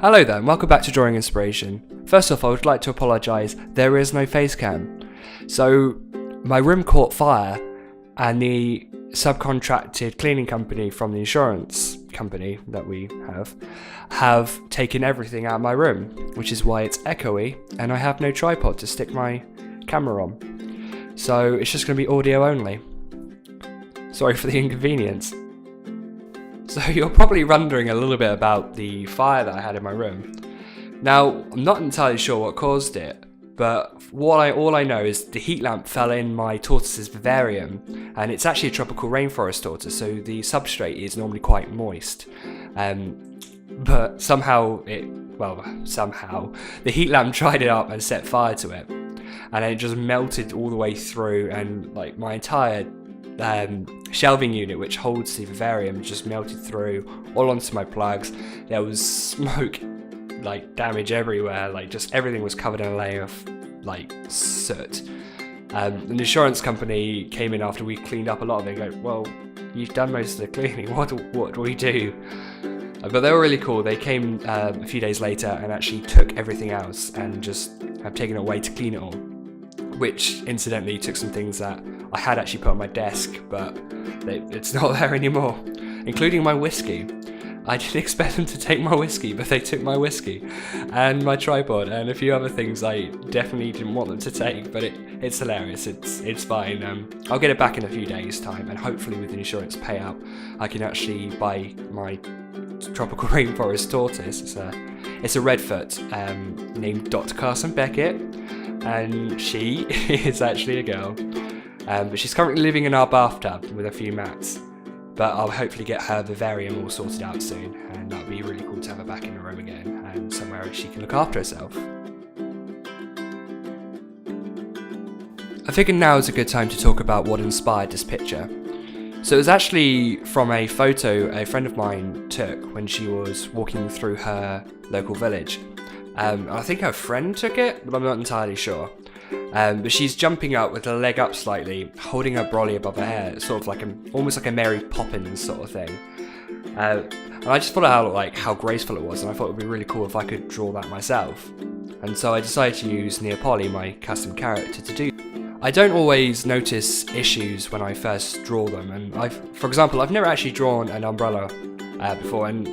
Hello there, and welcome back to Drawing Inspiration. First off, I would like to apologise, there is no face cam. So, my room caught fire, and the subcontracted cleaning company from the insurance company that we have taken everything out of my room, which is why it's echoey, and I have no tripod to stick my camera on. So, it's just going to be audio only. Sorry for the inconvenience. So you're probably wondering a little bit about the fire that I had in my room. Now, I'm not entirely sure what caused it, but all I know is the heat lamp fell in my tortoise's vivarium, and it's actually a tropical rainforest tortoise, so the substrate is normally quite moist. But somehow the heat lamp dried it up and set fire to it, and then it just melted all the way through, and like my entire shelving unit which holds the vivarium just melted through all onto my plugs. There was smoke, like damage everywhere, like just everything was covered in a layer of like soot. The insurance company came in after we cleaned up a lot of it and go, well, you've done most of the cleaning, what do we do? But they were really cool. They came a few days later and actually took everything else and just have taken it away to clean it all, which incidentally took some things that I had actually put on my desk, but it's not there anymore, including my whiskey. I didn't expect them to take my whiskey, but they took my whiskey and my tripod and a few other things I definitely didn't want them to take, but it's hilarious. It's fine. I'll get it back in a few days' time, and hopefully with the insurance payout I can actually buy my tropical rainforest tortoise. It's a redfoot named Dr. Carson Beckett, and she is actually a girl. But she's currently living in our bathtub with a few mats. But I'll hopefully get her vivarium all sorted out soon, and that'll be really cool to have her back in the room again, and somewhere she can look after herself. I figured now is a good time to talk about what inspired this picture. So it was actually from a photo a friend of mine took when she was walking through her local village. I think her friend took it, but I'm not entirely sure. But she's jumping up with her leg up slightly, holding her brolly above her head, sort of like almost like a Mary Poppins sort of thing. And I just thought how graceful it was, and I thought it would be really cool if I could draw that myself. And so I decided to use Nea Poli, my custom character, to do. I don't always notice issues when I first draw them, and for example, I've never actually drawn an umbrella before, and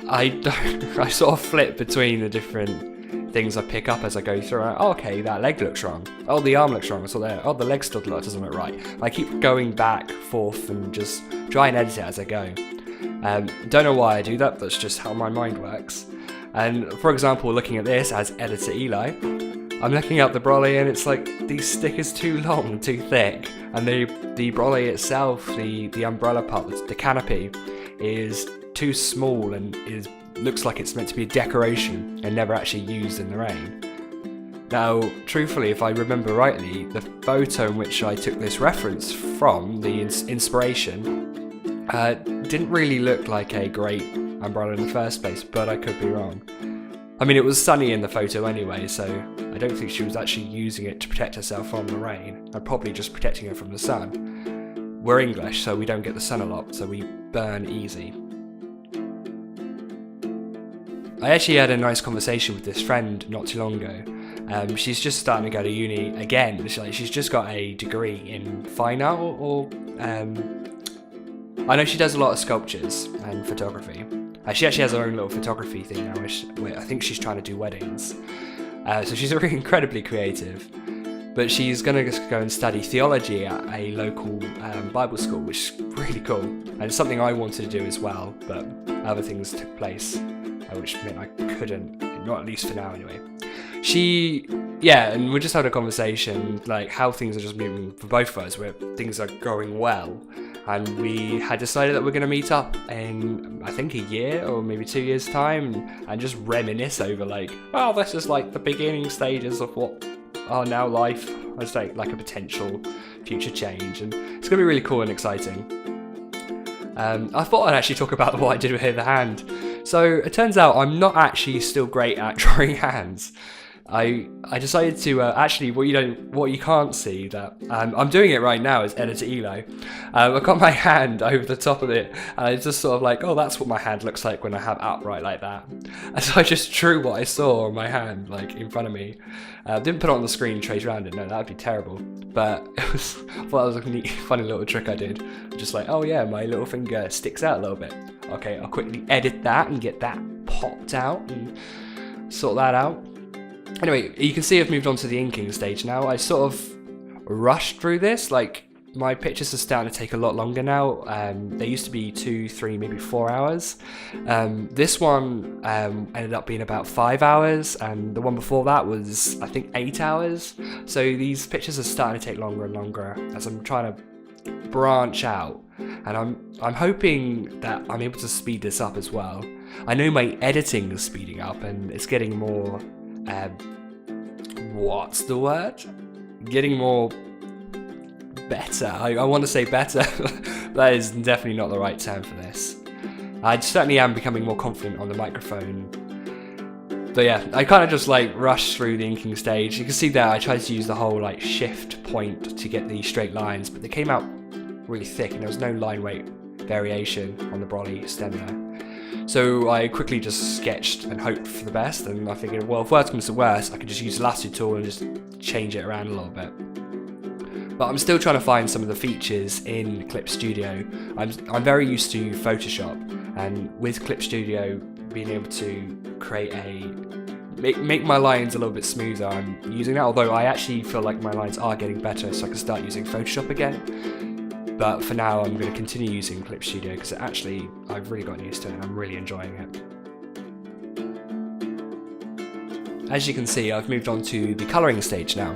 I sort of flip between the different things I pick up as I go through. Oh, okay, that leg looks wrong. Oh, the arm looks wrong. It's all there. Oh, the leg still doesn't look right. I keep going back, forth, and just try and edit it as I go. Don't know why I do that. That's just how my mind works. And for example, looking at this as editor Eli, I'm looking at the brolly and it's like these stickers too long, too thick, and the brolly itself, the umbrella part, the canopy, is too small and looks like it's meant to be a decoration and never actually used in the rain. Now, truthfully, if I remember rightly, the photo in which I took this reference from, the inspiration, didn't really look like a great umbrella in the first place, but I could be wrong. I mean, it was sunny in the photo anyway, so I don't think she was actually using it to protect herself from the rain, and probably just protecting her from the sun. We're English, so we don't get the sun a lot, so we burn easy. I actually had a nice conversation with this friend not too long ago. She's just starting to go to uni again. She's just got a degree in fine art, or I know she does a lot of sculptures and photography. She actually has her own little photography thing now, I think she's trying to do weddings. So she's really incredibly creative. But she's going to go and study theology at a local Bible school, which is really cool. And it's something I wanted to do as well, but other things took place, which meant I couldn't, not at least for now anyway. And we just had a conversation, like how things are just moving for both of us, where things are going well. And we had decided that we're going to meet up in, I think, a year or maybe 2 years' time and just reminisce over this is like the beginning stages of what are now life. I say like a potential future change, and it's going to be really cool and exciting. I thought I'd actually talk about what I did with the hand. So it turns out I'm not actually still great at drawing hands. I decided to actually what you can't see that I'm doing it right now is editor Elo. I got my hand over the top of it, and I just sort of like, oh, that's what my hand looks like when I have upright like that. And so I just drew what I saw on my hand like in front of me. Didn't put it on the screen, trace around it. No, that would be terrible. But I thought that was a neat, funny little trick I did. Just like, oh yeah, my little finger sticks out a little bit. Okay, I'll quickly edit that and get that popped out and sort that out. Anyway, you can see I've moved on to the inking stage now. I sort of rushed through this, like my pictures are starting to take a lot longer now. They used to be 2, 3, maybe 4 hours. This one ended up being about 5 hours, and the one before that was, I think, 8 hours. So these pictures are starting to take longer and longer as I'm trying to branch out, and I'm hoping that I'm able to speed this up as well. I know my editing is speeding up, and it's getting more... what's the word? Getting more better. I want to say better, but that is definitely not the right term for this. I certainly am becoming more confident on the microphone. But yeah, I kind of just like rushed through the inking stage. You can see there I tried to use the whole like shift point to get these straight lines, but they came out really thick and there was no line weight variation on the Brolly stem there. So I quickly just sketched and hoped for the best, and I figured, well, if worse comes to worse, I could just use the lasso tool and just change it around a little bit. But I'm still trying to find some of the features in Clip Studio. I'm very used to Photoshop, and with Clip Studio, being able to create make my lines a little bit smoother, I'm using that, although I actually feel like my lines are getting better, so I can start using Photoshop again. But for now, I'm going to continue using Clip Studio because I've really gotten used to it and I'm really enjoying it. As you can see, I've moved on to the colouring stage now.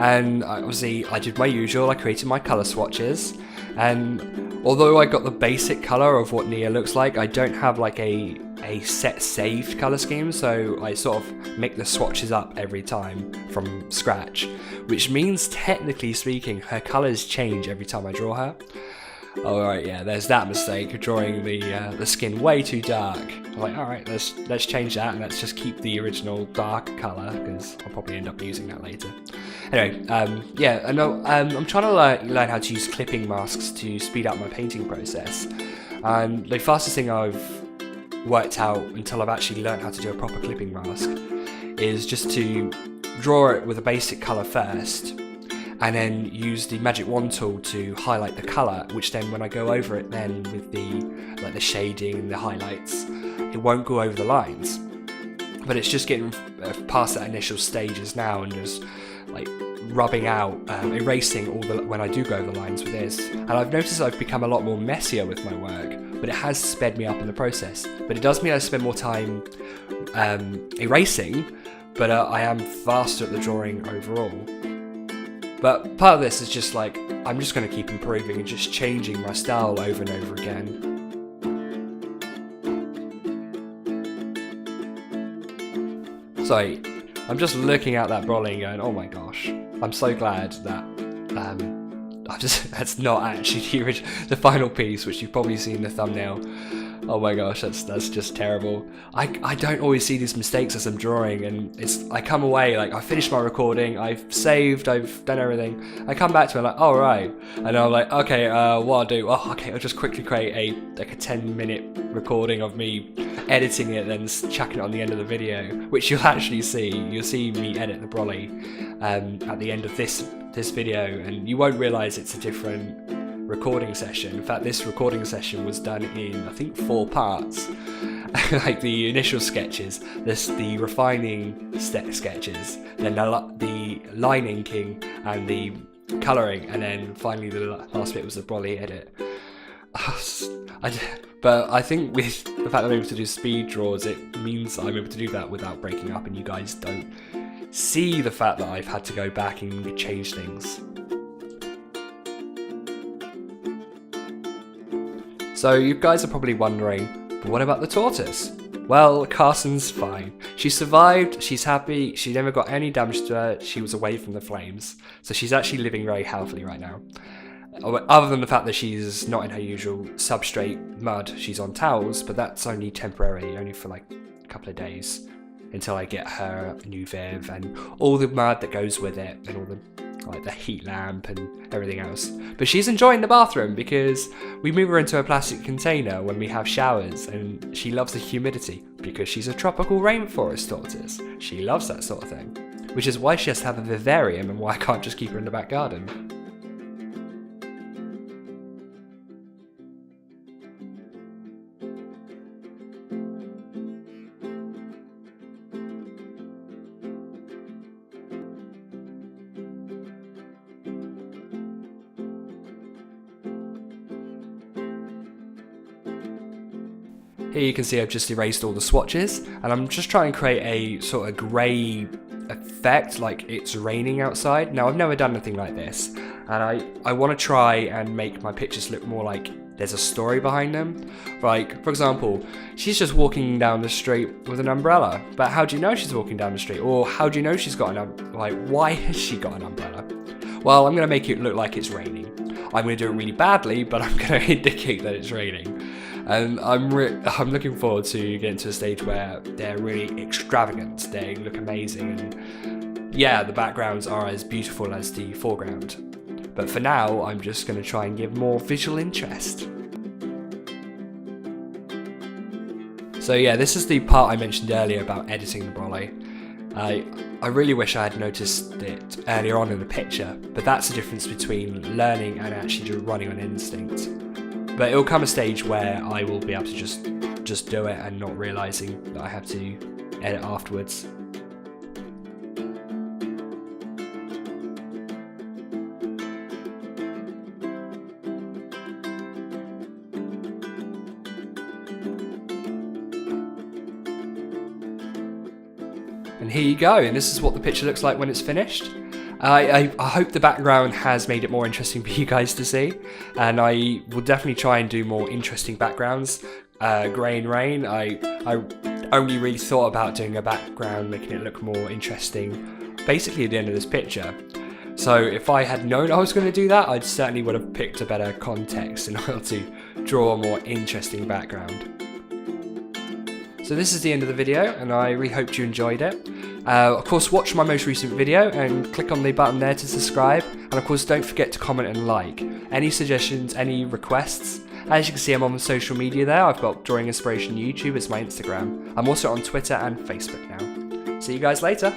And obviously, I did my usual, I created my colour swatches. And although I got the basic colour of what Nea looks like, I don't have like a set saved colour scheme, so I sort of make the swatches up every time from scratch, which means technically speaking her colours change every time I draw her. Alright, yeah, there's that mistake, drawing the skin way too dark. I'm like, alright, let's change that and let's just keep the original dark colour, because I'll probably end up using that later. Anyway, yeah, I know, I'm trying to learn how to use clipping masks to speed up my painting process. And the fastest thing I've worked out until I've actually learned how to do a proper clipping mask is just to draw it with a basic colour first, and then use the magic wand tool to highlight the colour, which then when I go over it then with the shading and the highlights, it won't go over the lines. But it's just getting past that initial stages now and just like rubbing out, erasing all the when I do go over the lines with this. And I've noticed I've become a lot more messier with my work, but it has sped me up in the process. But it does mean I spend more time erasing, but I am faster at the drawing overall. But part of this is just like, I'm just going to keep improving and just changing my style over and over again. So, I'm just looking at that Brolly and going, oh my gosh, I'm so glad that that's not actually the final piece, which you've probably seen in the thumbnail. Oh my gosh, that's just terrible. I don't always see these mistakes as I'm drawing, and I come away, like, I finished my recording, I've saved, I've done everything. I come back to it like, oh right, and I'm like, okay, what I'll do, oh okay, I'll just quickly create a 10-minute recording of me editing it, then chucking it on the end of the video, which you'll actually see. You'll see me edit the Brolly at the end of this video, and you won't realise it's a different recording session. In fact, this recording session was done in, I think, 4 parts. Like the initial sketches, the refining sketches, then the line inking and the colouring, and then finally the last bit was the Brolly edit. But I think with the fact that I'm able to do speed draws, it means I'm able to do that without breaking up, and you guys don't see the fact that I've had to go back and change things. So you guys are probably wondering, but what about the tortoise? Well, Carson's fine. She survived, she's happy, she never got any damage to her, she was away from the flames. So she's actually living very healthily right now. Other than the fact that she's not in her usual substrate mud, she's on towels, but that's only temporarily, only for like a couple of days. until I get her a new Viv and all the mud that goes with it and all the like the heat lamp and everything else. But she's enjoying the bathroom because we move her into a plastic container when we have showers, and she loves the humidity because she's a tropical rainforest tortoise. She loves that sort of thing, which is why she has to have a vivarium and why I can't just keep her in the back garden. Here you can see I've just erased all the swatches, and I'm just trying to create a sort of grey effect, like it's raining outside. Now, I've never done anything like this, and I want to try and make my pictures look more like there's a story behind them. Like, for example, she's just walking down the street with an umbrella, but how do you know she's walking down the street? Or how do you know she's got why has she got an umbrella? Well, I'm going to make it look like it's raining. I'm going to do it really badly, but I'm going to indicate that it's raining. And I'm looking forward to getting to a stage where they're really extravagant, they look amazing, and yeah, the backgrounds are as beautiful as the foreground. But for now, I'm just going to try and give more visual interest. So yeah, this is the part I mentioned earlier about editing the Brolly. I really wish I had noticed it earlier on in the picture, but that's the difference between learning and actually just running on instinct. But it'll come a stage where I will be able to just do it and not realising that I have to edit afterwards. And here you go, and this is what the picture looks like when it's finished. I hope the background has made it more interesting for you guys to see, and I will definitely try and do more interesting backgrounds. Grey and rain, I only really thought about doing a background, making it look more interesting, basically at the end of this picture. So if I had known I was going to do that, I certainly would have picked a better context in order to draw a more interesting background. So this is the end of the video, and I really hope you enjoyed it. Of course, watch my most recent video and click on the button there to subscribe. And of course, don't forget to comment and like. Any suggestions, any requests? As you can see, I'm on social media there. I've got Drawing Inspiration YouTube, it's my Instagram. I'm also on Twitter and Facebook now. See you guys later.